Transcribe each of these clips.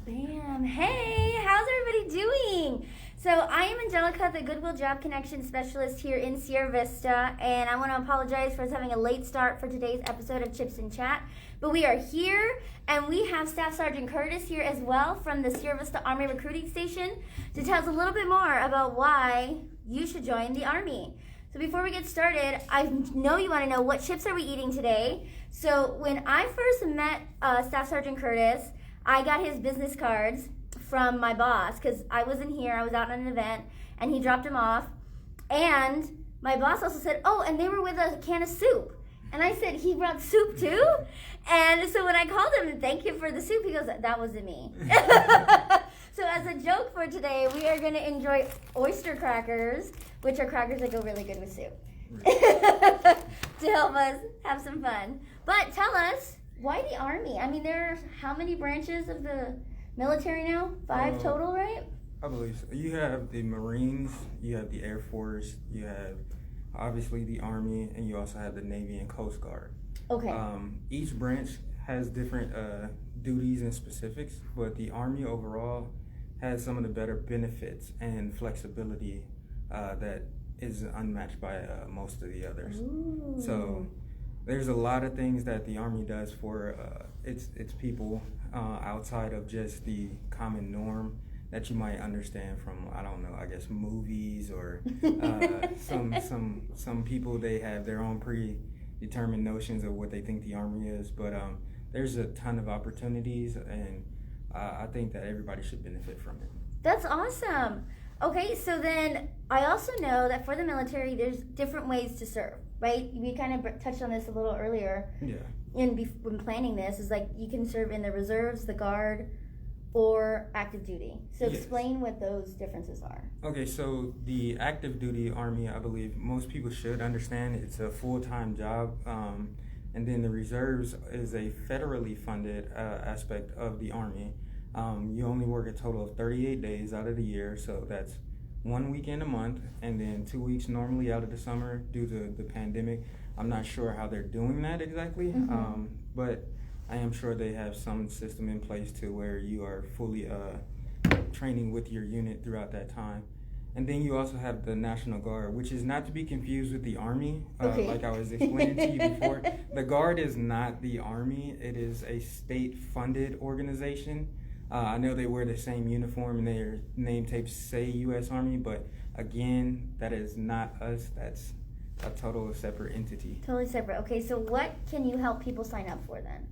Bam. Hey, how's everybody doing? So I am Angelica, the Goodwill Job Connection Specialist here in Sierra Vista, and I want to apologize for us having a late start for today's episode of Chips and Chat. But we are here, and we have Staff Sergeant Curtis here as well from the Sierra Vista Army Recruiting Station to tell us a little bit more about why you should join the Army. So before we get started, I know you want to know what chips are we eating today. So when I first met Staff Sergeant Curtis, I got his business cards from my boss because I wasn't here. I was out on an event, and he dropped them off. And my boss also said, oh, and they were with a can of soup. And I said, he brought soup too? And so when I called him, thank you for the soup, he goes, that wasn't me. So as a joke for today, we are going to enjoy oyster crackers, which are crackers that go really good with soup, to help us have some fun. But tell us, why the Army? I mean, there are how many branches of the military now? 5 total, right? I believe so. You have the Marines, you have the Air Force, you have obviously the Army, and you also have the Navy and Coast Guard. Okay. Each branch has different duties and specifics, but the Army overall has some of the better benefits and flexibility that is unmatched by most of the others. Ooh. So there's a lot of things that the Army does for its people outside of just the common norm that you might understand from, I don't know, I guess movies or some people, they have their own predetermined notions of what they think the Army is, but there's a ton of opportunities, and I think that everybody should benefit from it. That's awesome. Okay, so then I also know that for the military, there's different ways to serve, right? We kind of touched on this a little earlier. Yeah. When planning this, is like you can serve in the reserves, the guard, or active duty. So Yes. explain what those differences are. Okay, so the active duty Army, I believe most people should understand it's a full-time job. And then the reserves is a federally funded aspect of the Army. You only work a total of 38 days out of the year, so that's 1 weekend a month, and then 2 weeks normally out of the summer due to the pandemic. I'm not sure how they're doing that exactly, but I am sure they have some system in place to where you are fully training with your unit throughout that time. And then you also have the National Guard, which is not to be confused with the Army, Okay. like I was explaining to you before. The Guard is not the Army. It is a state-funded organization. I know they wear the same uniform and their name tapes say U.S. Army, but again, that is not us. That's a total separate entity. Totally separate. Okay, so what can you help people sign up for then?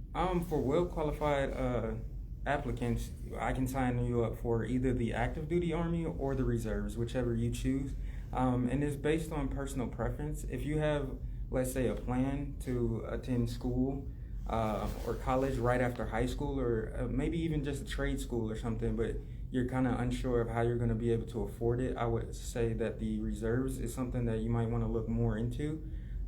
For well-qualified applicants, I can sign you up for either the active duty Army or the reserves, whichever you choose. And it's based on personal preference. If you have, let's say, a plan to attend school or college right after high school, or maybe even just a trade school or something, but you're kind of unsure of how you're going to be able to afford it, I would say that the reserves is something that you might want to look more into.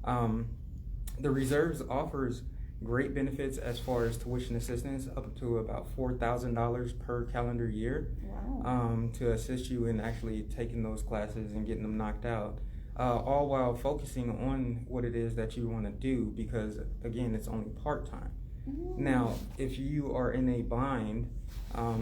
The reserves offers great benefits as far as tuition assistance, up to about $4,000 per calendar year. Wow. To assist you in actually taking those classes and getting them knocked out, all while focusing on what it is that you want to do, because again, it's only part-time. Now, if you are in a bind,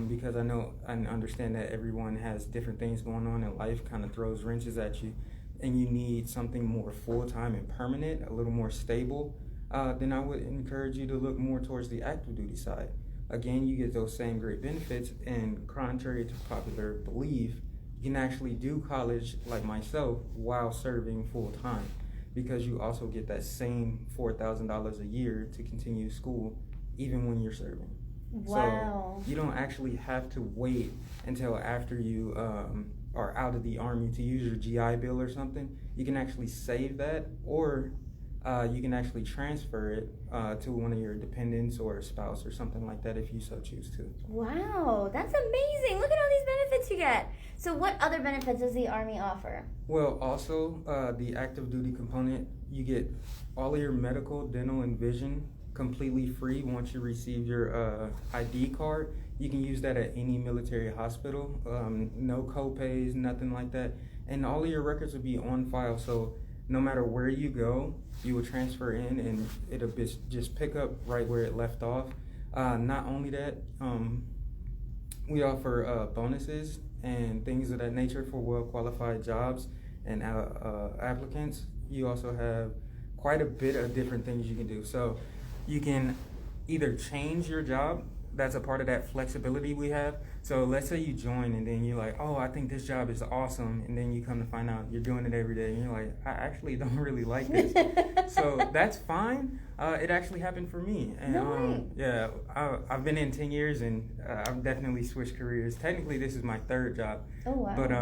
because I know and understand that everyone has different things going on in life, kind of throws wrenches at you, and you need something more full-time and permanent, a little more stable, then I would encourage you to look more towards the active duty side. Again, you get those same great benefits, and contrary to popular belief, you can actually do college like myself while serving full-time, because you also get that same $4,000 a year to continue school even when you're serving. Wow. So you don't actually have to wait until after you are out of the Army to use your GI Bill or something. You can actually save that, or you can actually transfer it to one of your dependents or a spouse or something like that if you so choose to. Wow, that's amazing. Look at all these benefits you get. So what other benefits does the Army offer? Well, also the active duty component, you get all of your medical, dental, and vision completely free once you receive your ID card. You can use that at any military hospital. No co-pays, nothing like that. And all of your records will be on file. So no matter where you go, you will transfer in and it'll just pick up right where it left off. Not only that, We offer bonuses and things of that nature for well-qualified jobs and applicants. You also have quite a bit of different things you can do. So you can either change your job. That's a part of that flexibility we have. So let's say you join and then you're like, oh, I think this job is awesome. And then you come to find out you're doing it every day and you're like, I actually don't really like this. So that's fine. It actually happened for me. And No way. yeah, I've been in 10 years and I've definitely switched careers. Technically, this is my third job. Oh, wow. But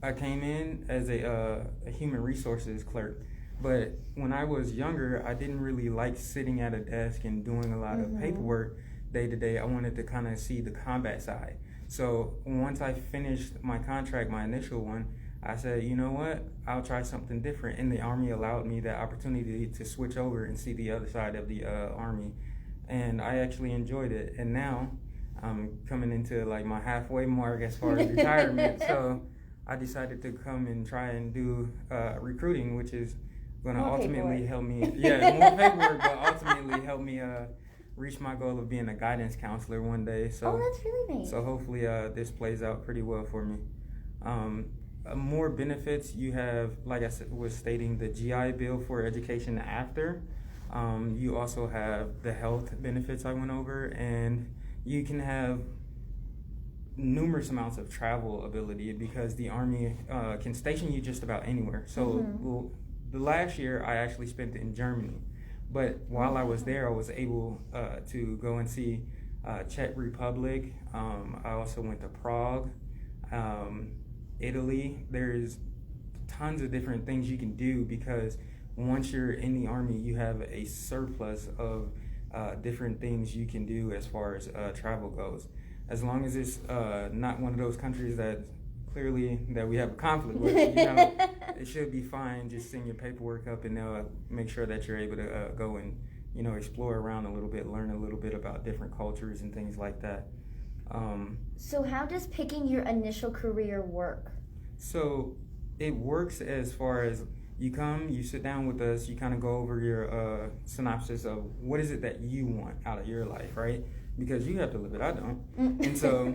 I came in as a human resources clerk. But when I was younger, I didn't really like sitting at a desk and doing a lot of paperwork day to day. I wanted to kind of see the combat side. So once I finished my contract, my initial one, I said, you know what, I'll try something different. And the Army allowed me that opportunity to switch over and see the other side of the Army. And I actually enjoyed it. And now I'm coming into like my halfway mark as far as retirement. So I decided to come and try and do recruiting, which is going to ultimately help me, more paperwork, but ultimately help me reach my goal of being a guidance counselor one day. So, that's really nice. So hopefully this plays out pretty well for me. More benefits you have, like I said, was stating, the GI Bill for education after. You also have the health benefits I went over, and you can have numerous amounts of travel ability because the Army can station you just about anywhere. So the last year I actually spent in Germany, but while I was there I was able to go and see Czech Republic. I also went to Prague, Italy. There's tons of different things you can do because once you're in the Army you have a surplus of different things you can do as far as travel goes. As long as it's not one of those countries that clearly that we have a conflict with, it should be fine. Just send your paperwork up and they'll make sure that you're able to go and, explore around a little bit, learn a little bit about different cultures and things like that. So how does picking your initial career work? So it works as far as you come, you sit down with us, you kind of go over your synopsis of what is it that you want out of your life, right? Because you have to live it, I don't. And so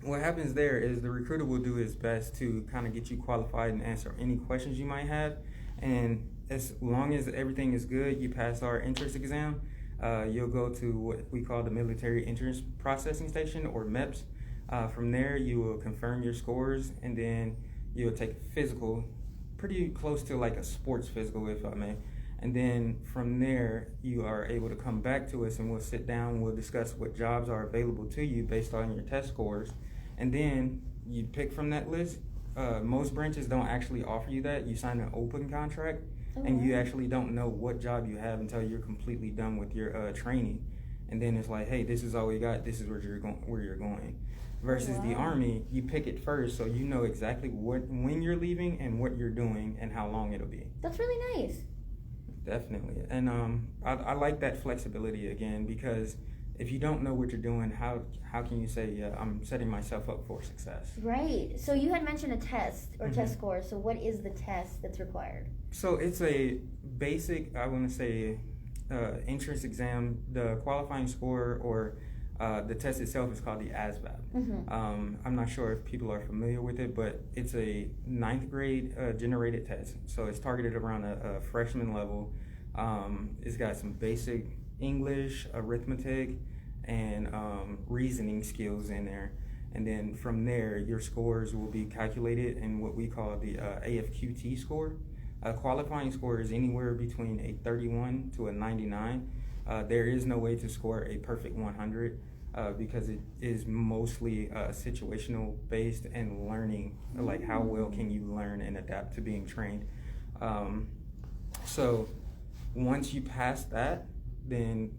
what happens there is the recruiter will do his best to kind of get you qualified and answer any questions you might have. And as long as everything is good, you pass our entrance exam, you'll go to what we call the Military Entrance Processing Station, or MEPS. From there, you will confirm your scores, and then you'll take a physical, pretty close to like a sports physical, if I may. And then from there, you are able to come back to us and we'll sit down, we'll discuss what jobs are available to you based on your test scores. And then you pick from that list. Most branches don't actually offer you that. You sign an open contract, and you actually don't know what job you have until you're completely done with your training. And then it's like, hey, this is all we got. This is where you're going. Versus the Army, you pick it first, so you know exactly when you're leaving and what you're doing and how long it'll be. That's really nice. Definitely. And I like that flexibility again, because if you don't know what you're doing, how can you say, yeah, I'm setting myself up for success? Right. So you had mentioned a test or test score. So what is the test that's required? So it's a basic, I want to say, entrance exam. The qualifying score or the test itself is called the Asvab. I'm not sure if people are familiar with it, but it's a 9th grade generated test. So it's targeted around a freshman level. It's got some basic English, arithmetic, and reasoning skills in there. And then from there, your scores will be calculated in what we call the Afqt Score. A qualifying score is anywhere between a 31 to a 99. There is no way to score a perfect 100 because it is mostly situational based and learning, like how well can you learn and adapt to being trained. So once you pass that, then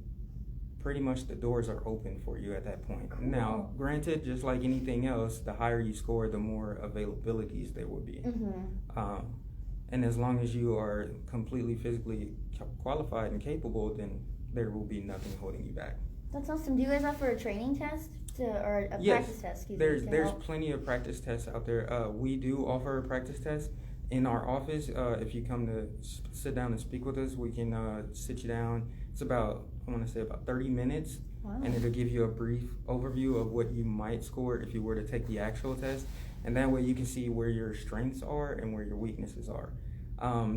pretty much the doors are open for you at that point. Cool. Now, granted, just like anything else, the higher you score, the more availabilities there will be. And as long as you are completely physically qualified and capable, then there will be nothing holding you back. That's awesome. Do you guys offer a training test or a practice test? There's plenty of practice tests out there. We do offer a practice test in our office. If you come to sit down and speak with us, we can sit you down. It's about, I want to say, about 30 minutes. Wow. and it'll give you a brief overview of what you might score if you were to take the actual test, and that way you can see where your strengths are and where your weaknesses are.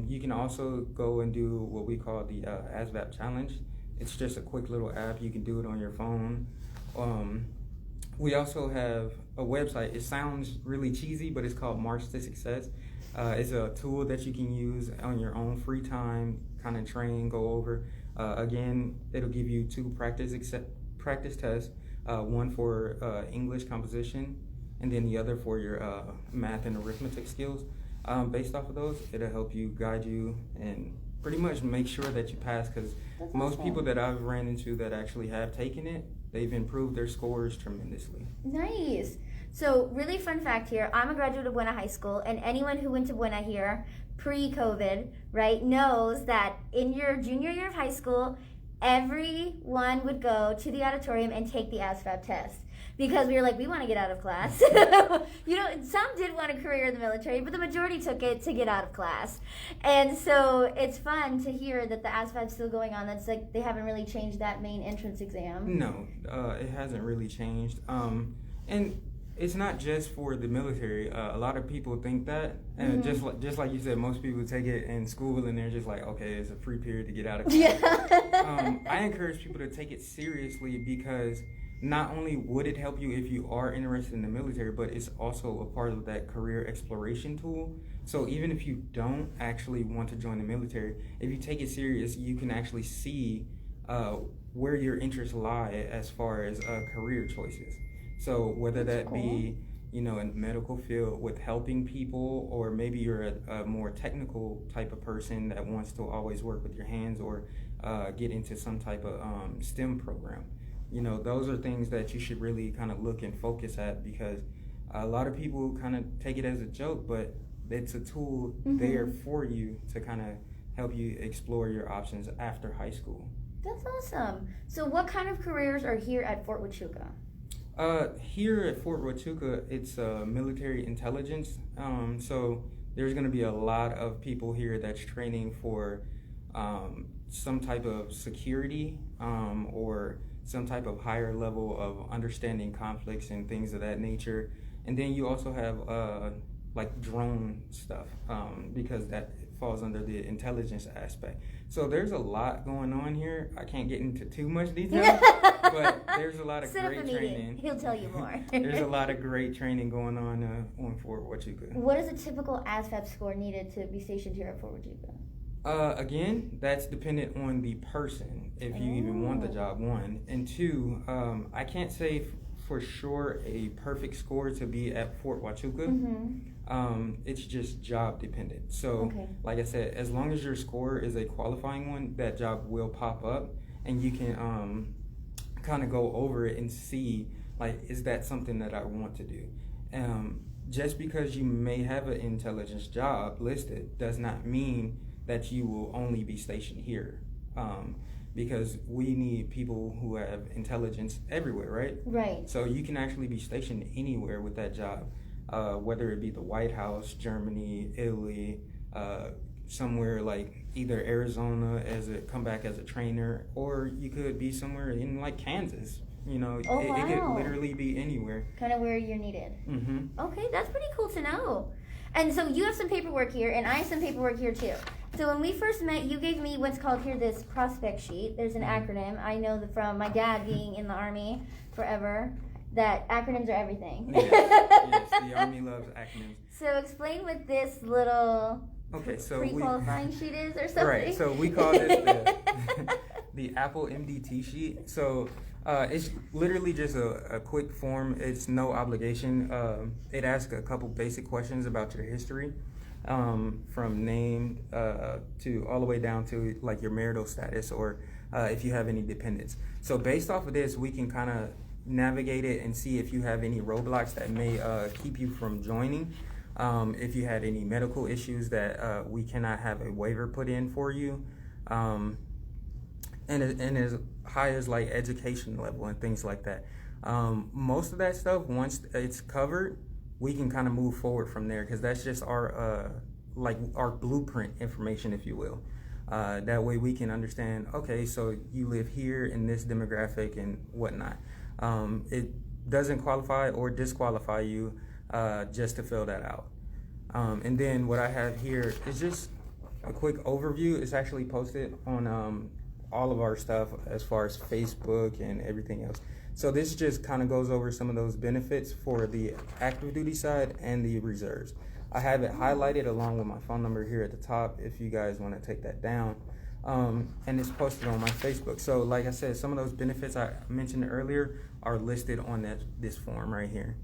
You can also go and do what we call the Asvab challenge. It's just a quick little app. You can do it on your phone. We also have a website. It sounds really cheesy, but it's called March to Success. It's a tool that you can use on your own free time, kind of train, go over. Again, it'll give you 2 practice tests, one for English composition, and then the other for your math and arithmetic skills. Based off of those, it'll help you, guide you, and pretty much make sure that you pass, because most people that I've ran into that actually have taken it, they've improved their scores tremendously. Nice. So, really fun fact here, I'm a graduate of Buena High School, and anyone who went to Buena here pre-COVID, right, knows that in your junior year of high school, everyone would go to the auditorium and take the ASVAB test. Because we were like, we want to get out of class. You know, some did want a career in the military, but the majority took it to get out of class. And so it's fun to hear that the ASVAB's still going on. That's like, they haven't really changed that main entrance exam. No, it hasn't really changed. And it's not just for the military. A lot of people think that, and just like you said, most people take it in school and they're just like, okay, it's a free period to get out of class. Yeah. I encourage people to take it seriously, because not only would it help you if you are interested in the military, but it's also a part of that career exploration tool. So even if you don't actually want to join the military, if you take it serious, you can actually see where your interests lie as far as career choices. So whether that be, you know, in the medical field with helping people, or maybe you're a more technical type of person that wants to always work with your hands, or get into some type of STEM program. You know, those are things that you should really kind of look and focus at, because a lot of people kind of take it as a joke, but it's a tool there for you to kind of help you explore your options after high school. That's awesome. So what kind of careers are here at Fort Huachuca? Here at Fort Huachuca, it's military intelligence. So there's going to be a lot of people here that's training for some type of security, or some type of higher level of understanding conflicts and things of that nature. And then you also have like drone stuff, because that falls under the intelligence aspect. So there's a lot going on here. I can't get into too much detail, but there's a lot of great training. He'll tell you more. There's a lot of great training going on Fort Huachuca. What is a typical ASVAB score needed to be stationed here at Fort Huachuca? Again, that's dependent on the person, if you even want the job, 1. And 2, I can't say for sure a perfect score to be at Fort Huachuca. It's just job dependent. So, like I said, as long as your score is a qualifying one, that job will pop up, and you can kind of go over it and see, like, is that something that I want to do? Just because you may have an intelligence job listed does not mean that you will only be stationed here, because we need people who have intelligence everywhere, right? Right. So you can actually be stationed anywhere with that job, whether it be the White House, Germany, Italy, somewhere like either Arizona come back as a trainer, or you could be somewhere in like Kansas. You know, it could literally be anywhere. Kind of where you're needed. Okay, that's pretty cool to know. And so you have some paperwork here, and I have some paperwork here too. So when we first met, you gave me what's called here this prospect sheet. There's an acronym. I know that from my dad being in the Army forever, that acronyms are everything. Yes, the Army loves acronyms. So explain what this little pre-qualifying sheet is or something. Right, so we call this the Apple MDT sheet. So it's literally just a quick form. It's no obligation. It asks a couple basic questions about your history, from name to all the way down to like your marital status, or if you have any dependents. So based off of this, we can kind of navigate it and see if you have any roadblocks that may keep you from joining. If you had any medical issues that we cannot have a waiver put in for you, and as high as like education level and things like that. Most of that stuff, once it's covered, we can kind of move forward from there, because that's just our blueprint information, if you will. That way we can understand, okay, so you live here in this demographic and whatnot. It doesn't qualify or disqualify you just to fill that out. And then what I have here is just a quick overview. It's actually posted on all of our stuff as far as Facebook and everything else. So this just kind of goes over some of those benefits for the active duty side and the reserves. I have it highlighted along with my phone number here at the top if you guys want to take that down. And it's posted on my Facebook. So like I said, some of those benefits I mentioned earlier are listed on this form right here.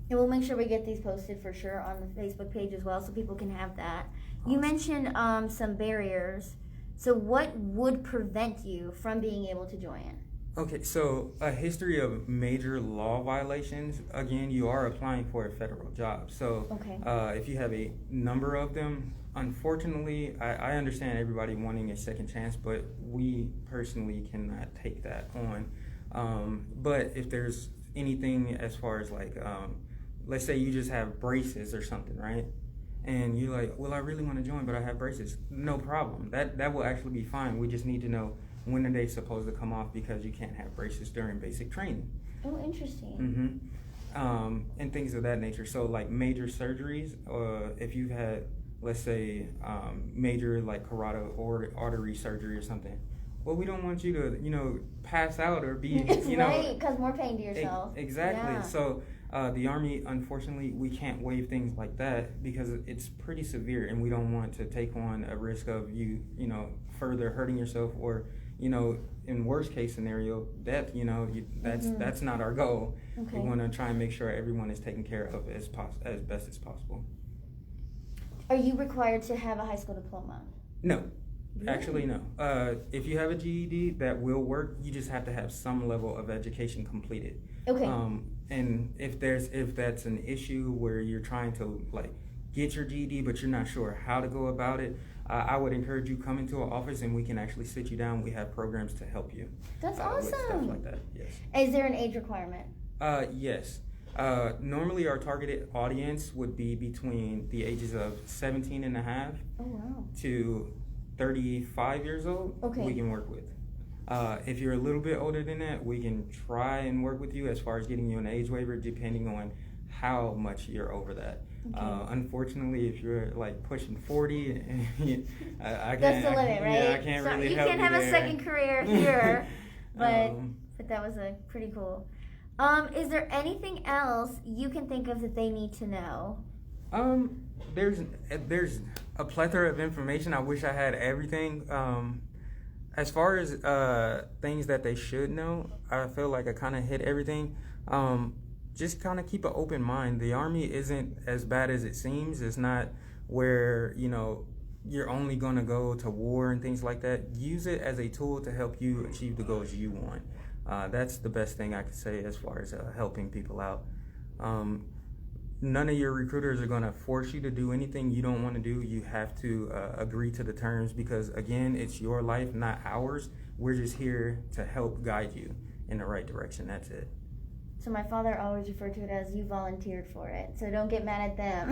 And we'll make sure we get these posted for sure on the Facebook page as well so people can have that. You mentioned some barriers. So what would prevent you from being able to join? Okay, so a history of major law violations. Again, you are applying for a federal job. So Okay. If you have a number of them, unfortunately, I understand everybody wanting a second chance, but we personally cannot take that on. But if there's anything as far as like, let's say you just have braces or something, right? And you're like, well, I really want to join, but I have braces. No problem. That will actually be fine. We just need to know when are they supposed to come off because you can't have braces during basic training. Oh, interesting. And things of that nature. So like major surgeries, if you've had, let's say, major like carotid artery surgery or something, well, we don't want you to, pass out or be, Right, cause more pain to yourself. Exactly. Yeah. So the Army, unfortunately, we can't waive things like that because it's pretty severe, and we don't want to take on a risk of you further hurting yourself or, in worst case scenario, death. That's not our goal. Okay. We want to try and make sure everyone is taken care of as best as possible. Are you required to have a high school diploma? No. Really? Actually, no. If you have a GED, that will work. You just have to have some level of education completed. Okay. And if that's an issue where you're trying to like get your GED, but you're not sure how to go about it, I would encourage you come into our office and we can actually sit you down. We have programs to help you. That's with stuff awesome. like that. Yes. Is there an age requirement? Yes. Normally our targeted audience would be between the ages of 17 and a half Oh wow. to 35 years old. Okay. We can work with. If you're a little bit older than that, we can try and work with you as far as getting you an age waiver depending on how much you're over that. Okay. Unfortunately, if you're like pushing 40, I can't. That's the limit, right? Yeah, I can't so really you help can't you have there. a second career here, but that was pretty cool. Is there anything else you can think of that they need to know? There's a plethora of information. I wish I had everything. As far as things that they should know, I feel like I kind of hit everything. Just kind of keep an open mind. The Army isn't as bad as it seems. It's not where, you're only going to go to war and things like that. Use it as a tool to help you achieve the goals you want. That's the best thing I could say as far as helping people out. None of your recruiters are going to force you to do anything you don't want to do. You have to agree to the terms because, again, it's your life, not ours. We're just here to help guide you in the right direction. That's it. So my father always referred to it as you volunteered for it. So don't get mad at them.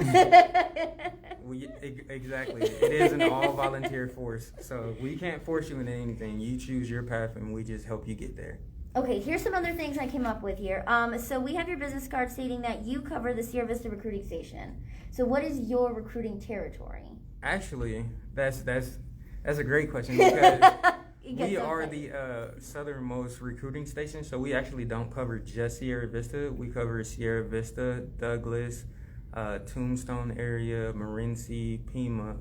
Exactly. It is an all volunteer force. So we can't force you into anything. You choose your path and we just help you get there. Okay, here's some other things I came up with here. So we have your business card stating that you cover the Sierra Vista recruiting station. So what is your recruiting territory? Actually, that's a great question because we are the southernmost recruiting station. So we actually don't cover just Sierra Vista. We cover Sierra Vista, Douglas, Tombstone area, Morenci, Pima,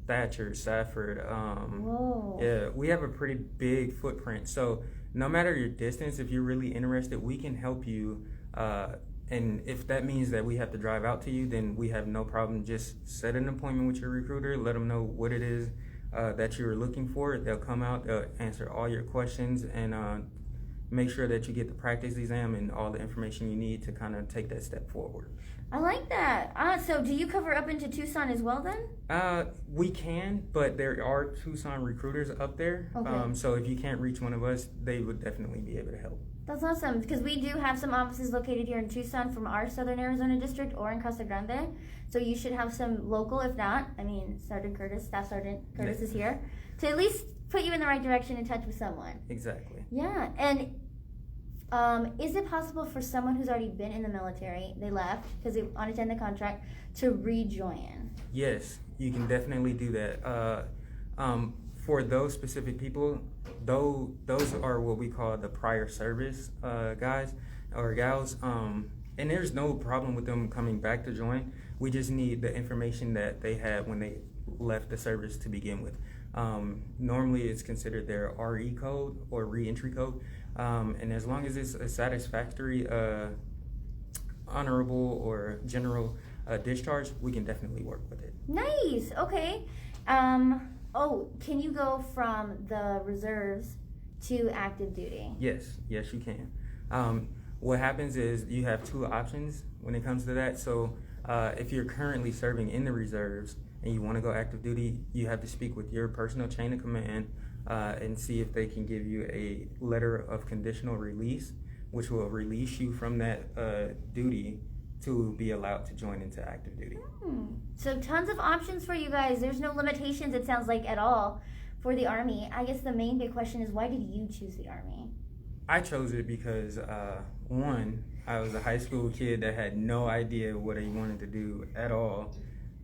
Thatcher, Safford. Whoa. Yeah, we have a pretty big footprint. So no matter your distance, if you're really interested, we can help you. And if that means that we have to drive out to you, then we have no problem. Just set an appointment with your recruiter, let them know what it is that you're looking for. They'll come out, they'll answer all your questions, and make sure that you get the practice exam and all the information you need to kind of take that step forward. I like that. So do you cover up into Tucson as well then? We can, but there are Tucson recruiters up there. Okay. So if you can't reach one of us, they would definitely be able to help. That's awesome, because we do have some offices located here in Tucson from our Southern Arizona district or in Casa Grande. So you should have some local, if not, I mean, Staff Sergeant Curtis is here to at least put you in the right direction, in touch with someone. Exactly. Yeah, and is it possible for someone who's already been in the military, they left because they want to end the contract, to rejoin? Yes, you can definitely do that. For those specific people, those are what we call the prior service guys or gals. And there's no problem with them coming back to join. We just need the information that they had when they left the service to begin with. Normally, it's considered their RE code or re-entry code. And as long as it's a satisfactory, honorable, or general discharge, we can definitely work with it. Nice. Okay. Can you go from the reserves to active duty? Yes, you can. What happens is you have two options when it comes to that. So if you're currently serving in the reserves and you want to go active duty, you have to speak with your personal chain of command and see if they can give you a letter of conditional release, which will release you from that duty to be allowed to join into active duty. So tons of options for you guys. There's no limitations, it sounds like, at all for the Army. I guess the main big question is, why did you choose the Army? I chose it because, one, I was a high school kid that had no idea what I wanted to do at all.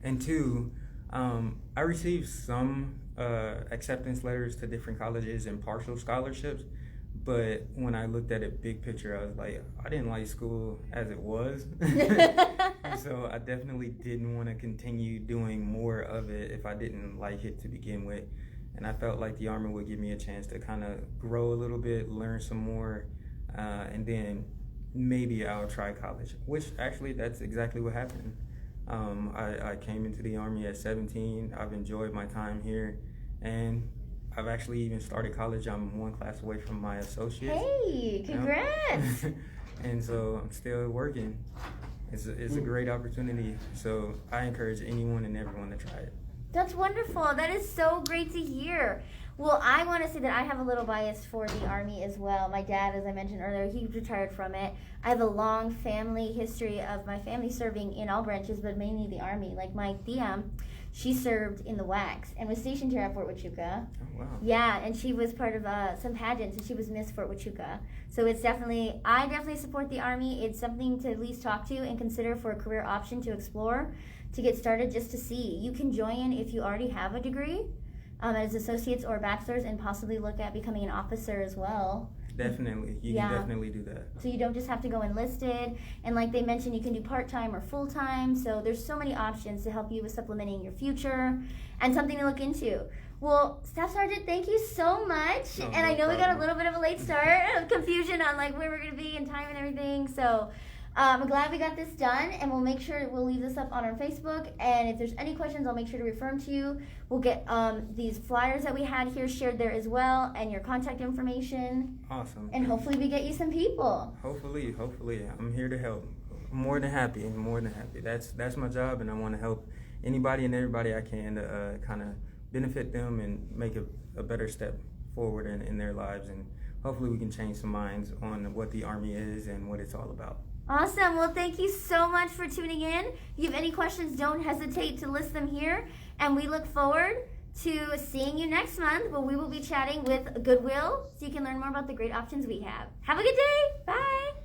And two, I received some acceptance letters to different colleges and partial scholarships. But when I looked at it big picture, I was like, I didn't like school as it was. And so I definitely didn't want to continue doing more of it if I didn't like it to begin with. And I felt like the Army would give me a chance to kind of grow a little bit, learn some more, and then maybe I'll try college, which actually that's exactly what happened. I came into the Army at 17. I've enjoyed my time here, and I've actually even started college. I'm one class away from my associates. Hey, congrats! And so I'm still working. It's a great opportunity. So I encourage anyone and everyone to try it. That's wonderful. That is so great to hear. Well, I want to say that I have a little bias for the Army as well. My dad, as I mentioned earlier, he retired from it. I have a long family history of my family serving in all branches, but mainly the Army. Like my tia, she served in the WACs and was stationed here at Fort Huachuca. Oh, wow. Yeah, and she was part of some pageants, and she was Miss Fort Huachuca. So it's I definitely support the Army. It's something to at least talk to and consider for a career option to explore, to get started, just to see. You can join if you already have a degree as associates or bachelors, and possibly look at becoming an officer as well. Definitely. You can definitely do that. So you don't just have to go enlisted. And like they mentioned, you can do part-time or full-time. So there's so many options to help you with supplementing your future and something to look into. Well, Staff Sergeant, thank you so much. No, and I know problem. we got a little bit of a late start of confusion on like where we're going to be and time and everything. So I'm glad we got this done, and we'll make sure we'll leave this up on our Facebook. And if there's any questions, I'll make sure to refer them to you. We'll get these flyers that we had here shared there as well, and your contact information. Awesome. And hopefully we get you some people. Hopefully. I'm here to help. I'm more than happy. That's my job, and I want to help anybody and everybody I can to kind of benefit them and make a better step forward in their lives. And hopefully we can change some minds on what the Army is and what it's all about. Awesome. Well, thank you so much for tuning in. If you have any questions, don't hesitate to list them here. And we look forward to seeing you next month, where we will be chatting with Goodwill so you can learn more about the great options we have. Have a good day. Bye.